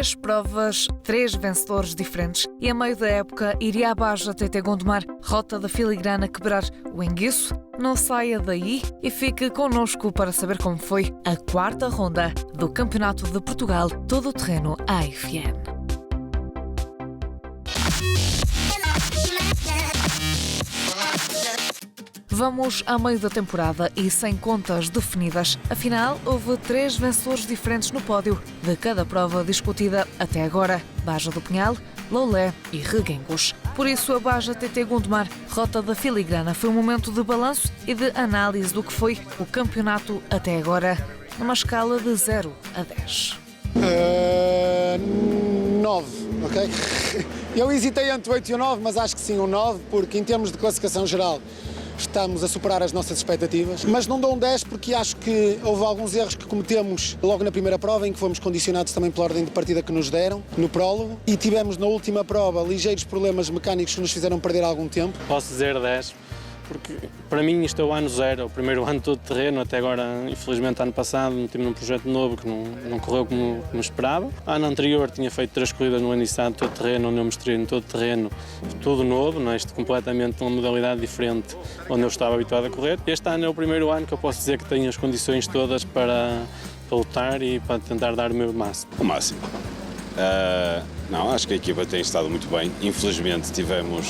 3 provas, 3 vencedores diferentes e a meio da época iria abaixo TT Gondomar, rota da filigrana quebrar o enguiço? Não saia daí e fique connosco para saber como foi a 4ª ronda do Campeonato de Portugal Todo Terreno AFN. Vamos a meio da temporada e sem contas definidas. Afinal, houve 3 vencedores diferentes no pódio de cada prova discutida até agora: Baja do Pinhal, Loulé e Reguengos. Por isso, a Baja TT Gondomar, rota da filigrana, foi um momento de balanço e de análise do que foi o campeonato até agora, numa escala de 0 a 10. 9, ok? Eu hesitei entre 8 e o 9, mas acho que sim, um 9, porque em termos de classificação geral estamos a superar as nossas expectativas, mas não dou um 10 porque acho que houve alguns erros que cometemos logo na primeira prova, em que fomos condicionados também pela ordem de partida que nos deram no prólogo, e tivemos na última prova ligeiros problemas mecânicos que nos fizeram perder algum tempo. Posso dizer 10, porque para mim isto é o ano 0, o primeiro ano todo terreno. Até agora, infelizmente, ano passado meti-me num projeto novo que não correu como esperava. Ano anterior tinha feito 3 corridas no Anisado todo terreno, onde eu mostrei no todo terreno tudo novo, não é? Isto completamente uma modalidade diferente onde eu estava habituado a correr. Este ano é o primeiro ano que eu posso dizer que tenho as condições todas para lutar e para tentar dar o meu máximo. O máximo. Não, acho que a equipa tem estado muito bem. Infelizmente tivemos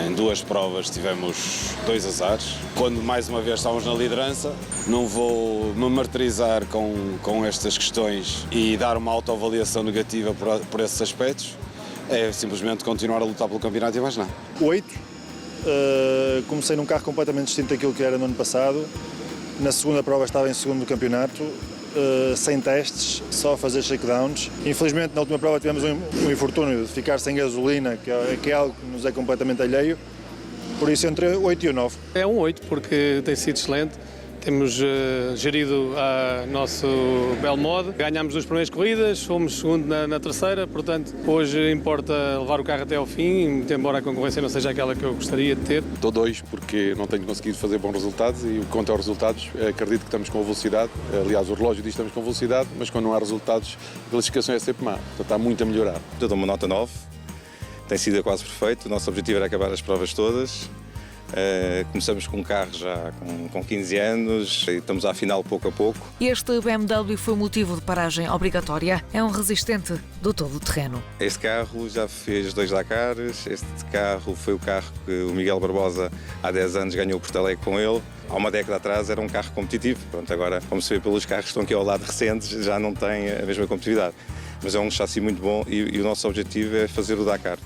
em 2 provas tivemos 2 azares. Quando mais uma vez estávamos na liderança, não vou me martirizar com estas questões e dar uma autoavaliação negativa por esses aspectos. É simplesmente continuar a lutar pelo campeonato e mais nada. 8. Comecei num carro completamente distinto daquilo que era no ano passado. Na segunda prova estava em segundo do campeonato, sem testes, só a fazer shakedowns. Infelizmente, na última prova tivemos um infortúnio de ficar sem gasolina, que é algo que nos é completamente alheio. Por isso, entre 8 e o 9. É um 8, porque tem sido excelente. Temos gerido a nosso belo modo. Ganhámos 2 primeiras corridas, fomos segundo na terceira, portanto, hoje importa levar o carro até ao fim, embora a concorrência não seja aquela que eu gostaria de ter. Dou 2 porque não tenho conseguido fazer bons resultados e quanto aos resultados, acredito que estamos com velocidade. Aliás, o relógio diz que estamos com velocidade, mas quando não há resultados, a classificação é sempre má. Portanto, está muito a melhorar. Eu dou uma nota 9, tem sido quase perfeito. O nosso objetivo era acabar as provas todas. Começamos com um carro já com 15 anos e estamos à final pouco a pouco. Este BMW foi motivo de paragem obrigatória. É um resistente do todo terreno. Este carro já fez 2 Dakares. Este carro foi o carro que o Miguel Barbosa há 10 anos ganhou o Porto Alegre com ele. Há uma década atrás era um carro competitivo. Pronto, agora, como se vê pelos carros que estão aqui ao lado recentes, já não tem a mesma competitividade. Mas é um chassi muito bom e o nosso objetivo é fazer o Dakar.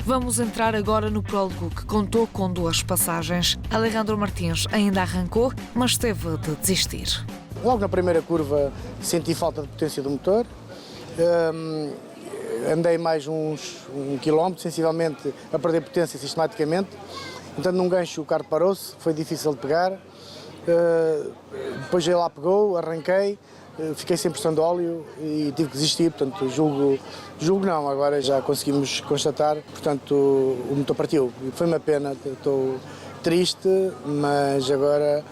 Vamos entrar agora no prólogo, que contou com 2 passagens. Alejandro Martins ainda arrancou, mas teve de desistir. Logo na primeira curva senti falta de potência do motor. Andei mais um quilómetro, sensivelmente, a perder potência sistematicamente. Entrando num gancho, o carro parou-se, foi difícil de pegar. Depois ele lá pegou, arranquei. Fiquei sem pressão de óleo e tive que desistir, portanto julgo não, agora já conseguimos constatar, portanto o motor partiu. Foi uma pena, estou triste, mas agora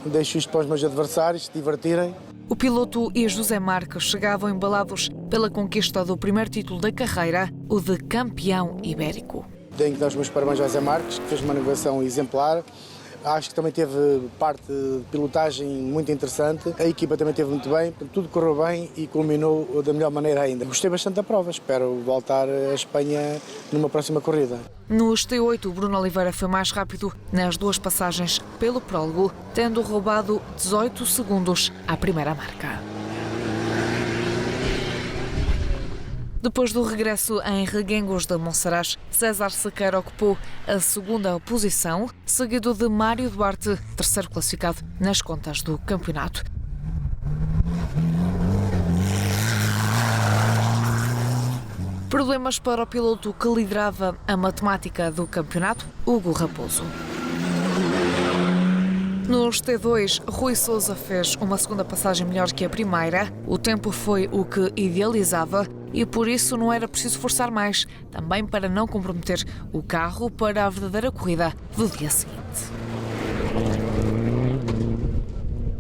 deixo isto para os meus adversários se divertirem. O piloto e José Marques chegavam embalados pela conquista do primeiro título da carreira, o de campeão ibérico. Tenho que dar os meus parabéns ao José Marques, que fez uma navegação exemplar. Acho que também teve parte de pilotagem muito interessante. A equipa também teve muito bem, tudo correu bem e culminou da melhor maneira ainda. Gostei bastante da prova, espero voltar à Espanha numa próxima corrida. Nos T8, o Bruno Oliveira foi mais rápido nas 2 passagens pelo prólogo, tendo roubado 18 segundos à primeira marca. Depois do regresso em Reguengos de Monsaraz, César Sequeira ocupou a 2ª posição, seguido de Mário Duarte, 3º classificado nas contas do campeonato. Problemas para o piloto que liderava a matemática do campeonato, Hugo Raposo. Nos T2, Rui Sousa fez uma 2ª passagem melhor que a primeira. O tempo foi o que idealizava e por isso não era preciso forçar mais, também para não comprometer o carro para a verdadeira corrida do dia seguinte.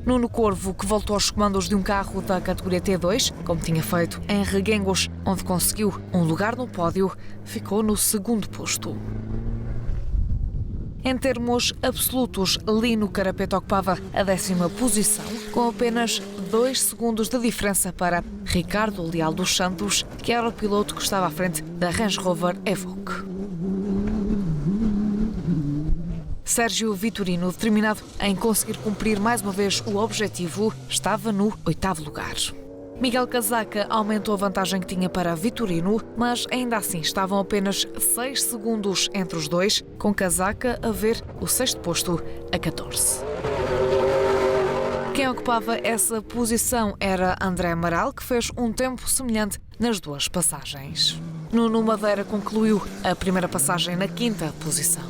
Nuno Corvo, que voltou aos comandos de um carro da categoria T2, como tinha feito em Reguengos, onde conseguiu um lugar no pódio, ficou no segundo posto. Em termos absolutos, Lino Carapete ocupava a 10ª posição, com apenas 2 segundos de diferença para Ricardo Leal dos Santos, que era o piloto que estava à frente da Range Rover Evoque. Sérgio Vitorino, determinado em conseguir cumprir mais uma vez o objetivo, estava no 8º lugar. Miguel Casaca aumentou a vantagem que tinha para Vitorino, mas ainda assim estavam apenas 6 segundos entre os dois, com Casaca a ver o 6º posto a 14. Quem ocupava essa posição era André Amaral, que fez um tempo semelhante nas duas passagens. Nuno Madeira concluiu a primeira passagem na 5ª posição.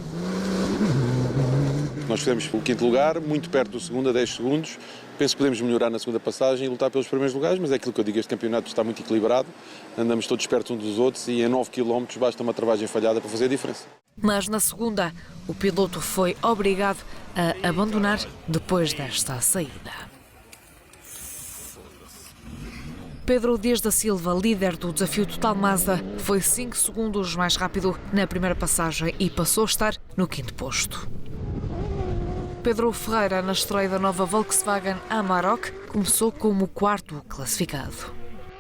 Nós fizemos o 5º lugar, muito perto do segundo, a 10 segundos. Penso que podemos melhorar na segunda passagem e lutar pelos primeiros lugares, mas é aquilo que eu digo, este campeonato está muito equilibrado, andamos todos perto uns dos outros e em 9 km basta uma travagem falhada para fazer a diferença. Mas na segunda, o piloto foi obrigado a abandonar depois desta saída. Pedro Dias da Silva, líder do desafio Total Mazda, foi 5 segundos mais rápido na primeira passagem e passou a estar no 5º posto. Pedro Ferreira, na estreia da nova Volkswagen Amarok, começou como 4º classificado.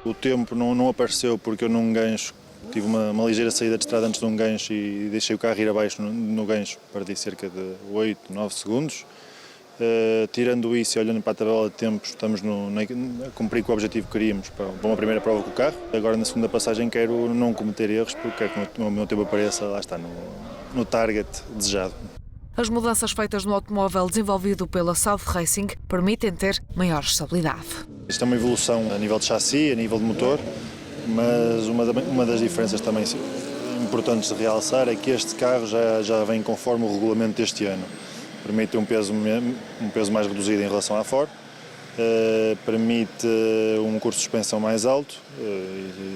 O tempo não apareceu porque eu num gancho tive uma ligeira saída de estrada antes de um gancho e deixei o carro ir abaixo no gancho, perdi cerca de 8, 9 segundos. Tirando isso e olhando para a tabela de tempos, estamos a cumprir com o objetivo que queríamos para uma primeira prova com o carro. Agora na segunda passagem quero não cometer erros porque quero que o meu tempo apareça, lá está, no target desejado. As mudanças feitas no automóvel desenvolvido pela South Racing permitem ter maior estabilidade. Isto é uma evolução a nível de chassi, a nível de motor, mas uma das diferenças também importantes de realçar é que este carro já vem conforme o regulamento deste ano. Permite um peso mais reduzido em relação à Ford, permite um curso de suspensão mais alto,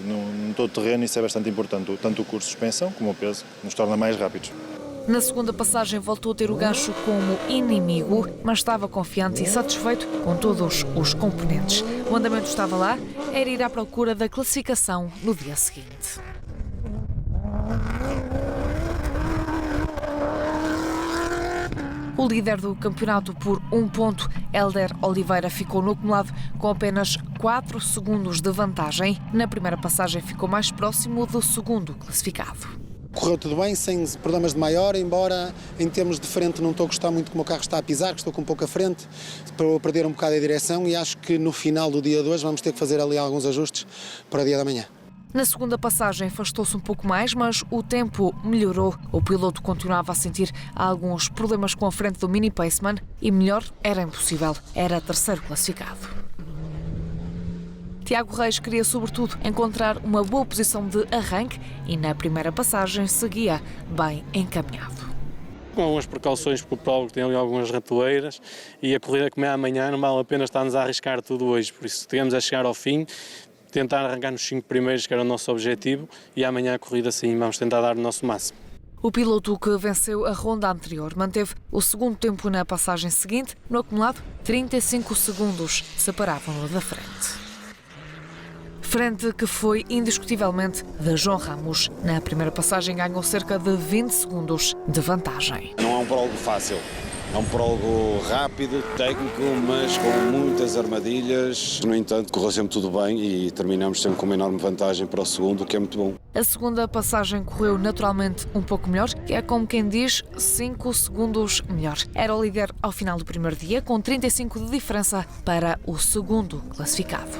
no todo terreno isso é bastante importante, tanto o curso de suspensão como o peso, nos torna mais rápidos. Na segunda passagem voltou a ter o gancho como inimigo, mas estava confiante e satisfeito com todos os componentes. O andamento estava lá, era ir à procura da classificação no dia seguinte. O líder do campeonato por 1 ponto, Hélder Oliveira, ficou no acumulado com apenas 4 segundos de vantagem. Na primeira passagem ficou mais próximo do segundo classificado. Correu tudo bem, sem problemas de maior, embora em termos de frente não estou a gostar muito como o carro está a pisar, que estou com um pouco a frente, para perder um bocado a direção e acho que no final do dia de hoje vamos ter que fazer ali alguns ajustes para o dia da manhã. Na segunda passagem afastou-se um pouco mais, mas o tempo melhorou. O piloto continuava a sentir alguns problemas com a frente do Mini Paceman e melhor era impossível, era 3º classificado. Tiago Reis queria, sobretudo, encontrar uma boa posição de arranque e, na primeira passagem, seguia bem encaminhado. Com algumas precauções, porque prova que tem ali algumas ratoeiras e a corrida como é amanhã não vale a pena estarmos a arriscar tudo hoje. Por isso, temos a chegar ao fim, tentar arrancar nos 5 primeiros, que era o nosso objetivo, e amanhã a corrida, sim, vamos tentar dar o nosso máximo. O piloto que venceu a ronda anterior manteve o segundo tempo na passagem seguinte. No acumulado, 35 segundos separavam-no da frente. Frente que foi indiscutivelmente de João Ramos. Na primeira passagem ganhou cerca de 20 segundos de vantagem. Não é um prólogo fácil, é um prólogo rápido, técnico, mas com muitas armadilhas. No entanto, correu sempre tudo bem e terminamos sempre com uma enorme vantagem para o segundo, o que é muito bom. A segunda passagem correu naturalmente um pouco melhor, que é como quem diz 5 segundos melhor. Era o líder ao final do primeiro dia, com 35 de diferença para o segundo classificado.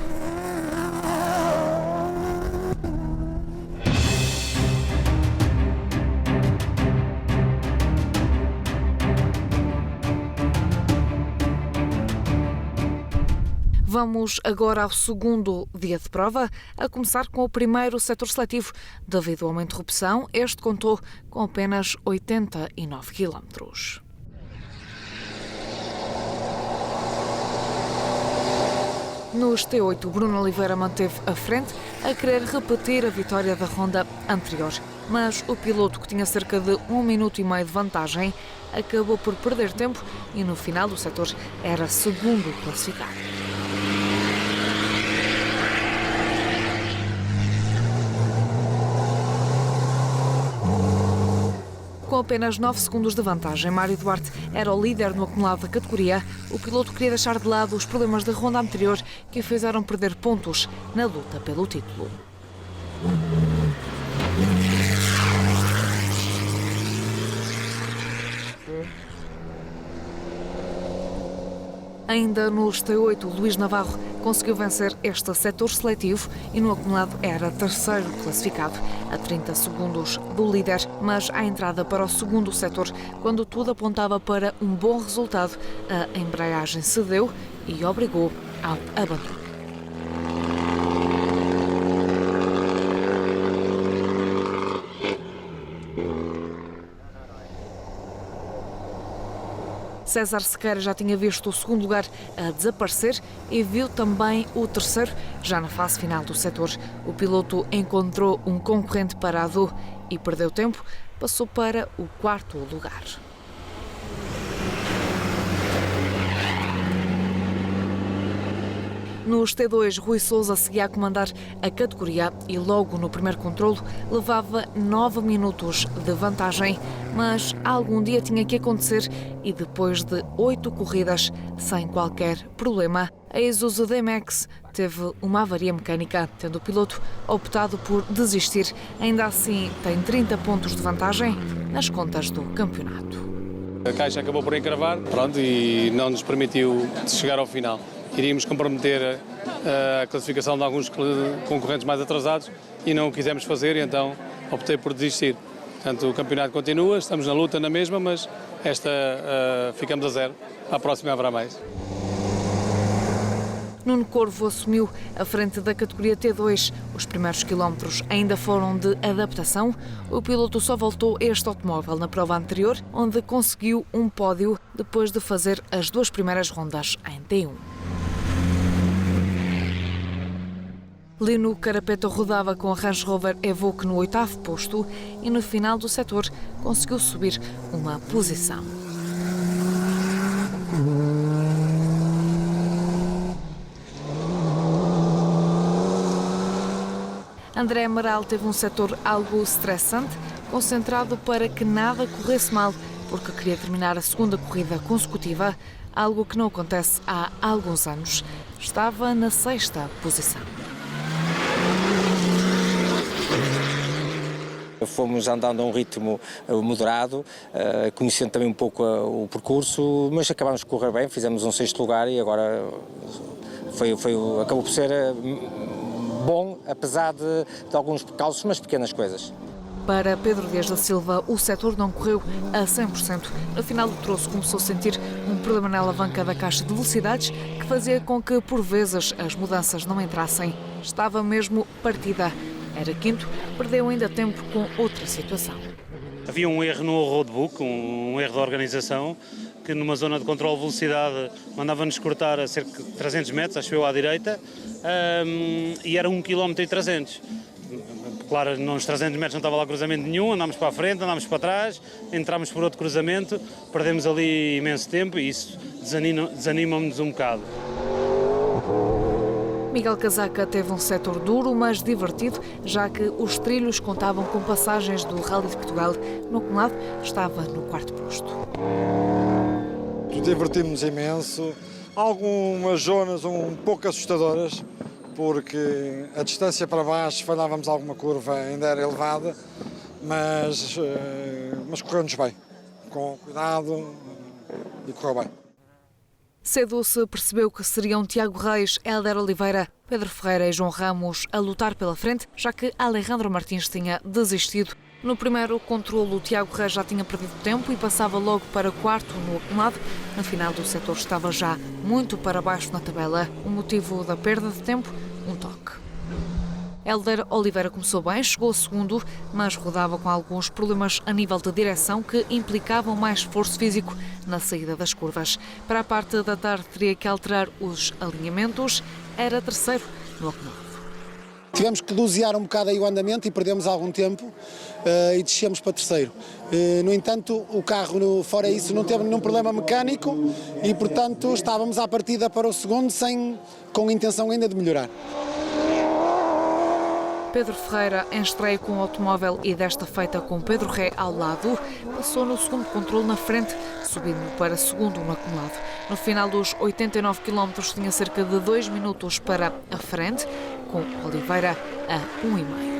Vamos agora ao segundo dia de prova, a começar com o primeiro setor seletivo. Devido a uma interrupção, este contou com apenas 89 km. Nos T8, Bruno Oliveira manteve a frente a querer repetir a vitória da ronda anterior. mas o piloto, que tinha cerca de 1 minuto e meio de vantagem, acabou por perder tempo e no final do setor era segundo classificado. Com apenas 9 segundos de vantagem, Mário Duarte era o líder no acumulado da categoria. O piloto queria deixar de lado os problemas da ronda anterior que o fizeram perder pontos na luta pelo título. Ainda nos T8, Luís Navarro conseguiu vencer este setor seletivo e no acumulado era terceiro classificado, a 30 segundos do líder, mas à entrada para o segundo setor, quando tudo apontava para um bom resultado, a embreagem cedeu e obrigou ao abandono. César Sequeira já tinha visto o segundo lugar a desaparecer e viu também o terceiro, já na fase final do setor. O piloto encontrou um concorrente parado e perdeu tempo, passou para o quarto lugar. Nos T2, Rui Sousa seguia a comandar a categoria e logo no primeiro controlo levava 9 minutos de vantagem, mas algum dia tinha que acontecer e depois de 8 corridas sem qualquer problema, a Isuzu D-Max teve uma avaria mecânica, tendo o piloto optado por desistir. Ainda assim, tem 30 pontos de vantagem nas contas do campeonato. A caixa acabou por encravar, e não nos permitiu chegar ao final. Iríamos comprometer a classificação de alguns concorrentes mais atrasados e não o quisemos fazer, e então optei por desistir. Portanto, o campeonato continua, estamos na luta na mesma, mas esta ficamos a 0. À próxima haverá mais. Nuno Corvo assumiu a frente da categoria T2. Os primeiros quilómetros ainda foram de adaptação. O piloto só voltou a este automóvel na prova anterior, onde conseguiu um pódio depois de fazer as 2 primeiras rondas em T1. Lino Carapeta rodava com a Range Rover Evoque no 8º posto e no final do setor conseguiu subir uma posição. André Amaral teve um setor algo estressante, concentrado para que nada corresse mal, porque queria terminar a segunda corrida consecutiva, algo que não acontece há alguns anos. Estava na 6ª posição. Fomos andando a um ritmo moderado, conhecendo também um pouco o percurso, mas acabámos de correr bem, fizemos um 6º lugar e agora acabou por ser bom, apesar de alguns percalços, mas pequenas coisas. Para Pedro Dias da Silva, o setor não correu a 100%. No final do troço começou a sentir um problema na alavanca da caixa de velocidades que fazia com que, por vezes, as mudanças não entrassem. Estava mesmo partida. Era quinto, perdeu ainda tempo com outra situação. Havia um erro no roadbook, um erro da organização, que numa zona de controle de velocidade mandava-nos cortar a cerca de 300 metros, acho eu, à direita, e era 1 km e 300. Claro, nos 300 metros não estava lá cruzamento nenhum, andámos para a frente, andámos para trás, entrámos por outro cruzamento, perdemos ali imenso tempo e isso desanima-nos um bocado. Miguel Casaca teve um setor duro, mas divertido, já que os trilhos contavam com passagens do Rally de Portugal. No acumulado, estava no 4º posto. Divertimos imenso. Algumas zonas um pouco assustadoras, porque a distância para baixo, falhávamos alguma curva, ainda era elevada, mas correu-nos bem, com cuidado e correu bem. Cedo se percebeu que seriam Tiago Reis, Hélder Oliveira, Pedro Ferreira e João Ramos a lutar pela frente, já que Alejandro Martins tinha desistido. No primeiro controlo, Tiago Reis já tinha perdido tempo e passava logo para 4º no acumulado. No final do setor estava já muito para baixo na tabela. O motivo da perda de tempo? Um toque. Hélder Oliveira começou bem, chegou segundo, mas rodava com alguns problemas a nível de direção que implicavam mais esforço físico na saída das curvas. Para a parte da tarde teria que alterar os alinhamentos, era terceiro no acumulado. Tivemos que dosear um bocado aí o andamento e perdemos algum tempo e descemos para terceiro. No entanto, o carro, fora isso, não teve nenhum problema mecânico e, portanto, estávamos à partida para o segundo com intenção ainda de melhorar. Pedro Ferreira, em estreia com o automóvel e desta feita com Pedro Ré ao lado, passou no segundo controle na frente, subindo para segundo no acumulado. No final dos 89 km tinha cerca de 2 minutos para a frente, com Oliveira a 1,5.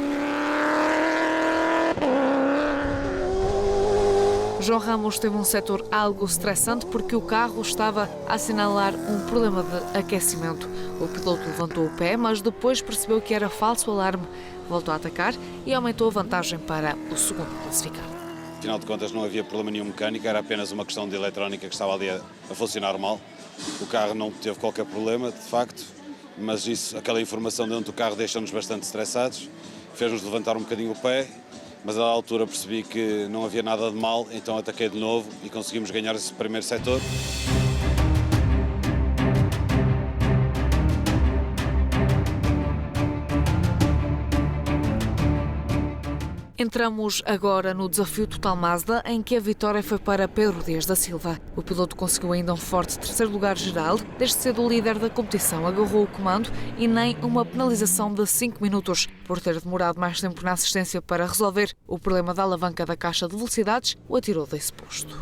João Ramos teve um setor algo estressante porque o carro estava a assinalar um problema de aquecimento. O piloto levantou o pé, mas depois percebeu que era falso alarme, voltou a atacar e aumentou a vantagem para o segundo classificado. Afinal de contas não havia problema nenhum mecânico, era apenas uma questão de eletrónica que estava ali a funcionar mal. O carro não teve qualquer problema, de facto, mas aquela informação dentro do carro deixa-nos bastante estressados, fez-nos levantar um bocadinho o pé. Mas à altura percebi que não havia nada de mal, então ataquei de novo e conseguimos ganhar esse primeiro setor. Entramos agora no desafio Total Mazda, em que a vitória foi para Pedro Dias da Silva. O piloto conseguiu ainda um forte terceiro lugar geral, desde cedo o líder da competição agarrou o comando e nem uma penalização de 5 minutos. Por ter demorado mais tempo na assistência para resolver o problema da alavanca da caixa de velocidades, o atirou desse posto.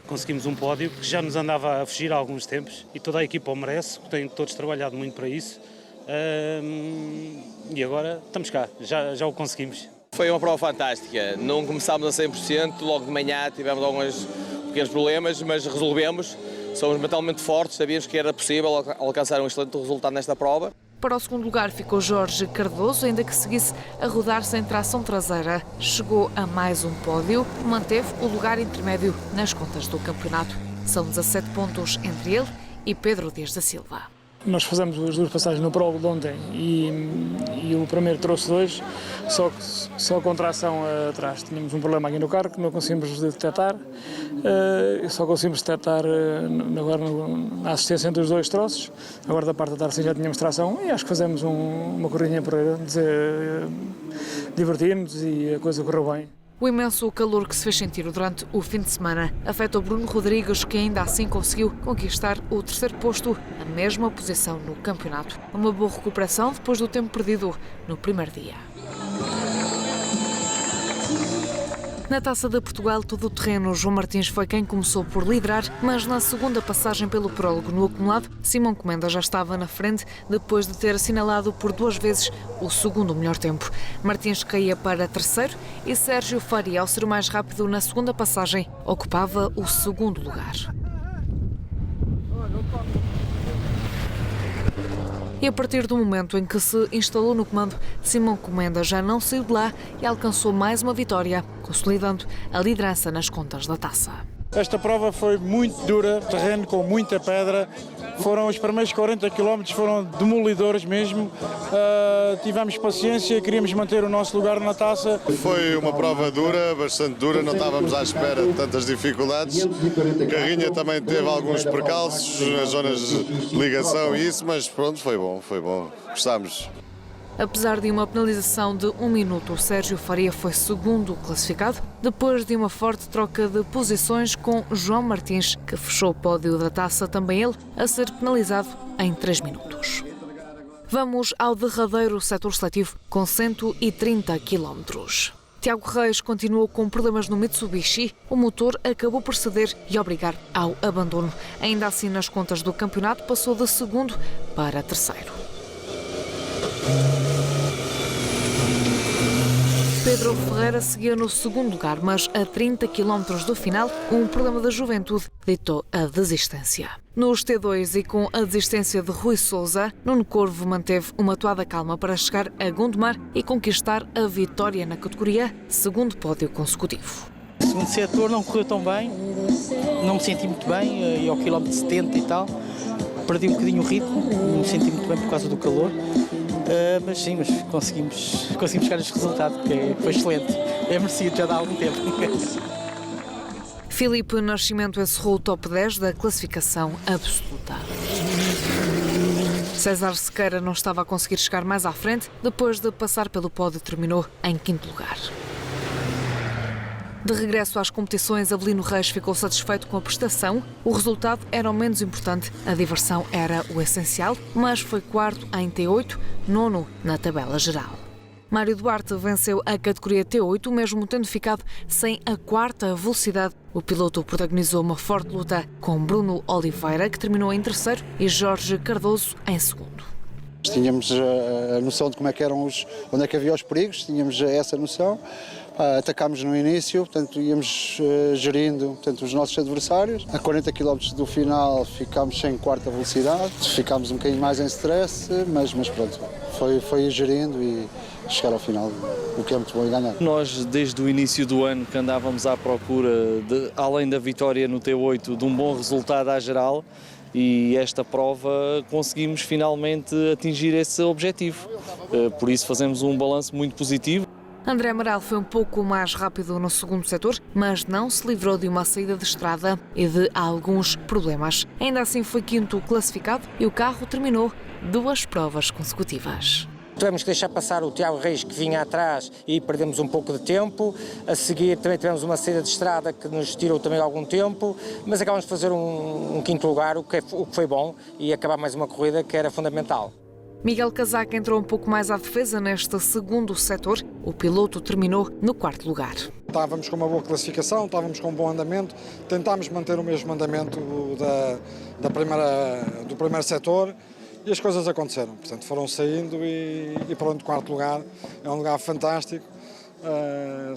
Conseguimos um pódio que já nos andava a fugir há alguns tempos e toda a equipa o merece, têm todos trabalhado muito para isso e agora estamos cá, já o conseguimos. Foi uma prova fantástica, não começámos a 100%, logo de manhã tivemos alguns pequenos problemas, mas resolvemos, somos mentalmente fortes, sabíamos que era possível alcançar um excelente resultado nesta prova. Para o segundo lugar ficou Jorge Cardoso, ainda que seguisse a rodar sem tração traseira. Chegou a mais um pódio, manteve o lugar intermédio nas contas do campeonato. São 17 pontos entre ele e Pedro Dias da Silva. Nós fizemos as duas passagens no prólogo de ontem e o primeiro trouxe 2, só com tração atrás. Tínhamos um problema aqui no carro que não conseguimos detectar, só conseguimos detectar agora na assistência entre os dois troços. Agora da parte da tarde já tínhamos tração e acho que fizemos uma corridinha por aí, divertimos e a coisa correu bem. O imenso calor que se fez sentir durante o fim de semana afeta o Bruno Rodrigues, que ainda assim conseguiu conquistar o terceiro posto, a mesma posição no campeonato. Uma boa recuperação depois do tempo perdido no primeiro dia. Na Taça de Portugal todo-terreno, João Martins foi quem começou por liderar, mas na segunda passagem pelo prólogo no acumulado, Simão Comenda já estava na frente depois de ter assinalado por 2 vezes o segundo melhor tempo. Martins caía para terceiro e Sérgio Faria, ao ser o mais rápido na segunda passagem, ocupava o segundo lugar. E a partir do momento em que se instalou no comando, Simão Comenda já não saiu de lá e alcançou mais uma vitória, consolidando a liderança nas contas da taça. Esta prova foi muito dura, terreno com muita pedra. Foram os primeiros 40 km, foram demolidores mesmo. Tivemos paciência, queríamos manter o nosso lugar na taça. Foi uma prova dura, bastante dura, não estávamos à espera de tantas dificuldades. A carrinha também teve alguns percalços nas zonas de ligação e isso, mas pronto, foi bom, gostámos. Apesar de uma penalização de 1 minuto, o Sérgio Faria foi segundo classificado, depois de uma forte troca de posições com João Martins, que fechou o pódio da taça, também ele, a ser penalizado em 3 minutos. Vamos ao derradeiro setor seletivo, com 130 km. Tiago Reis continuou com problemas no Mitsubishi, o motor acabou por ceder e obrigar ao abandono. Ainda assim, nas contas do campeonato, passou de segundo para terceiro. Pedro Ferreira seguia no segundo lugar, mas a 30 km do final, um problema da juventude ditou a desistência. Nos T2 e com a desistência de Rui Sousa, Nuno Corvo manteve uma toada calma para chegar a Gondomar e conquistar a vitória na categoria, segundo pódio consecutivo. O segundo setor não correu tão bem, não me senti muito bem, e ao quilómetro 70 e tal, perdi um bocadinho o ritmo, não me senti muito bem por causa do calor. Mas sim, conseguimos chegar a este resultado, que foi excelente. É merecido, já dá algum tempo. Filipe Nascimento encerrou o top 10 da classificação absoluta. César Sequeira não estava a conseguir chegar mais à frente, depois de passar pelo pódio terminou em 5º lugar. De regresso às competições, Avelino Reis ficou satisfeito com a prestação. O resultado era o menos importante, a diversão era o essencial, mas foi 4º em T8, 9º na tabela geral. Mário Duarte venceu a categoria T8, mesmo tendo ficado sem a 4ª velocidade. O piloto protagonizou uma forte luta com Bruno Oliveira, que terminou em 3º, e Jorge Cardoso em 2º. Tínhamos a noção de como é que eram onde é que havia os perigos, tínhamos essa noção. Atacámos no início, portanto íamos gerindo, portanto, os nossos adversários. A 40 km do final ficámos sem 4ª velocidade, ficámos um bocadinho mais em stress, mas pronto, foi gerindo e chegar ao final, o que é muito bom e ganhar. Nós, desde o início do ano, que andávamos à procura, além da vitória no T8, de um bom resultado à geral, e esta prova conseguimos finalmente atingir esse objetivo. Por isso fazemos um balanço muito positivo. André Amaral foi um pouco mais rápido no 2º setor, mas não se livrou de uma saída de estrada e de alguns problemas. Ainda assim foi 5º classificado e o carro terminou 2 provas consecutivas. Tivemos que deixar passar o Tiago Reis, que vinha atrás, e perdemos um pouco de tempo. A seguir também tivemos uma saída de estrada que nos tirou também algum tempo, mas acabamos de fazer um 5º lugar, o que foi bom, e acabar mais uma corrida que era fundamental. Miguel Casaca entrou um pouco mais à defesa neste 2º setor. O piloto terminou no 4º lugar. Estávamos com uma boa classificação, estávamos com um bom andamento, tentámos manter o mesmo andamento do primeiro setor e as coisas aconteceram. Portanto, foram saindo e pronto, 4º lugar é um lugar fantástico.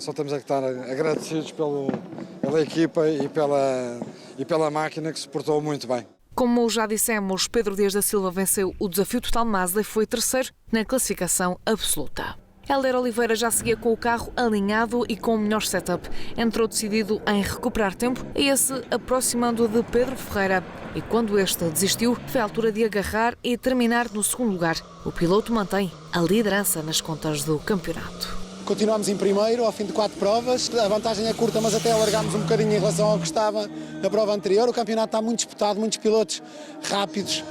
Só temos a estar agradecidos pela equipa e pela máquina, que se portou muito bem. Como já dissemos, Pedro Dias da Silva venceu o Desafio Total Mazda e foi 3º na classificação absoluta. Hélder Oliveira já seguia com o carro alinhado e com o melhor setup. Entrou decidido em recuperar tempo e ia-se aproximando de Pedro Ferreira. E quando este desistiu, foi a altura de agarrar e terminar no 2º lugar. O piloto mantém a liderança nas contas do campeonato. Continuamos em primeiro, ao fim de 4 provas. A vantagem é curta, mas até alargámos um bocadinho em relação ao que estava na prova anterior. O campeonato está muito disputado, muitos pilotos rápidos.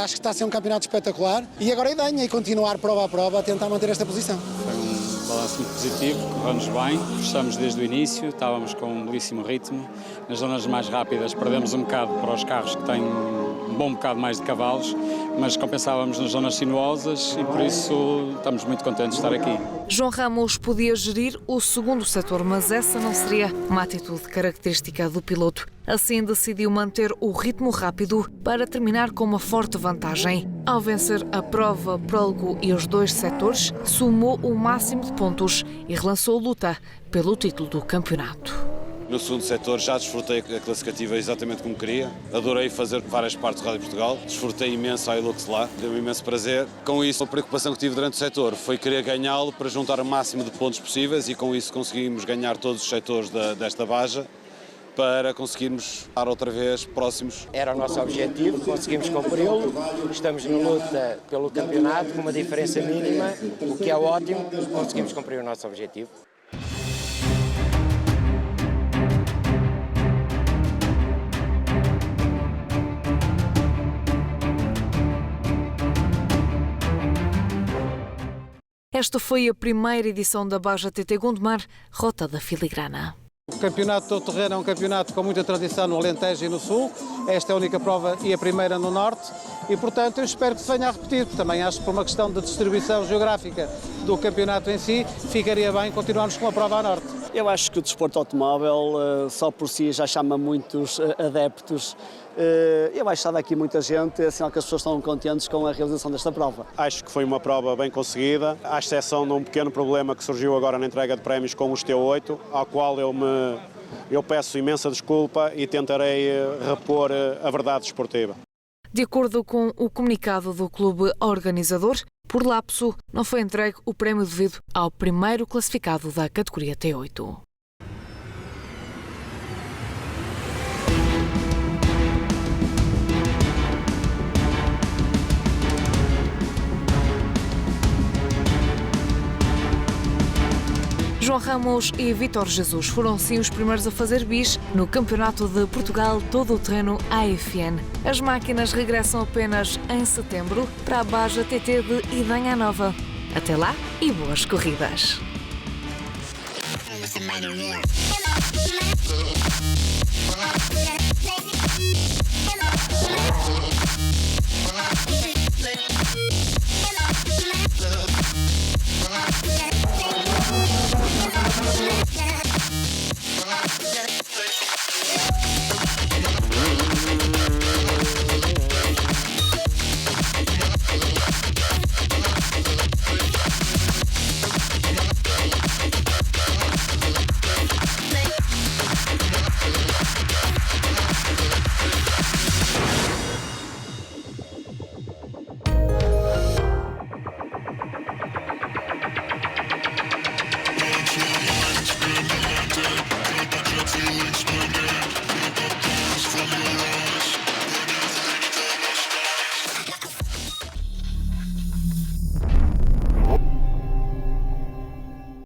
Acho que está a ser um campeonato espetacular. E agora a ideia é continuar prova a prova a tentar manter esta posição. Foi um balanço muito positivo, correu-nos bem. Fechamos desde o início, estávamos com um belíssimo ritmo. Nas zonas mais rápidas perdemos um bocado para os carros que têm um bom bocado mais de cavalos, mas compensávamos nas zonas sinuosas e por isso estamos muito contentes de estar aqui. João Ramos podia gerir o 2º setor, mas essa não seria uma atitude característica do piloto. Assim decidiu manter o ritmo rápido para terminar com uma forte vantagem. Ao vencer a prova, prólogo e os 2 setores, somou o máximo de pontos e relançou a luta pelo título do campeonato. No 2º setor já desfrutei a classificativa exatamente como queria. Adorei fazer várias partes do Rally Portugal. Desfrutei imenso a Hilux lá, deu-me imenso prazer. Com isso, a preocupação que tive durante o setor foi querer ganhá-lo para juntar o máximo de pontos possíveis e com isso conseguimos ganhar todos os setores desta baja para conseguirmos estar outra vez próximos. Era o nosso objetivo, conseguimos cumpri-lo. Estamos na luta pelo campeonato com uma diferença mínima, o que é ótimo. Conseguimos cumprir o nosso objetivo. Esta foi a primeira edição da Baja TT Gondomar, Rota da Filigrana. O campeonato do terreno é um campeonato com muita tradição no Alentejo e no Sul. Esta é a única prova e a primeira no Norte. E, portanto, eu espero que se venha a repetir, porque também acho que por uma questão de distribuição geográfica do campeonato em si, ficaria bem continuarmos com a prova a Norte. Eu acho que o desporto automóvel só por si já chama muitos adeptos. Eu acho que está daqui muita gente, é sinal que as pessoas estão contentes com a realização desta prova. Acho que foi uma prova bem conseguida, à exceção de um pequeno problema que surgiu agora na entrega de prémios com os T8, ao qual eu peço imensa desculpa e tentarei repor a verdade desportiva. De acordo com o comunicado do clube organizador, por lapso não foi entregue o prémio devido ao primeiro classificado da categoria T8. João Ramos e Vítor Jesus foram sim os primeiros a fazer bis no Campeonato de Portugal Todo-Terreno AFN. As máquinas regressam apenas em setembro para a Baja TT de Idanha Nova. Até lá e boas corridas! Yeah.